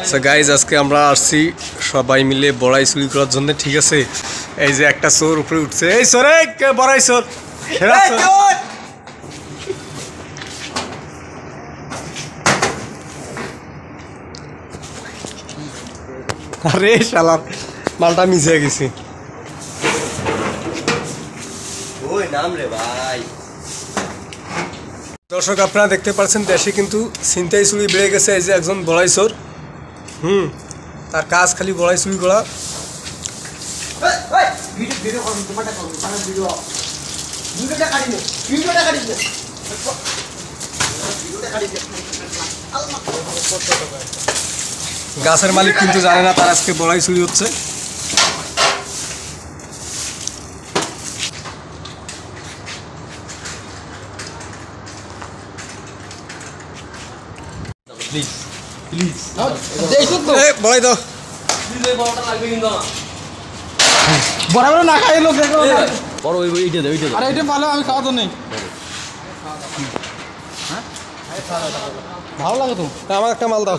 So guys আজকে আমরা আসছি সবাই মিলে বড়াই চুরি করার জন্য, ঠিক আছে। এই যে একটা চোর উপরে উঠছে, এই চোরে কে বড়াই চোর, আরে শালার মালটা মিশে গেছি। দর্শক আপনারা দেখতে পাচ্ছেন দেশে কিন্তু ছিনতাই চুরি বেড়ে গেছে। এই যে একজন বড়াই চোর, তার কাজ খালি বড়াই চুরি করা। গাছের মালিক কিন্তু জানে না তার আজকে বড়াই চুরি হচ্ছে। বড়াই দাও, বরাবর না খাই লোক দেখো বড় ওই এইটা দে এইটা। আরে এটা ভালো, আমি খাওয়া তো নেই। ভালো লাগে তো আমার একটা মাল দাও।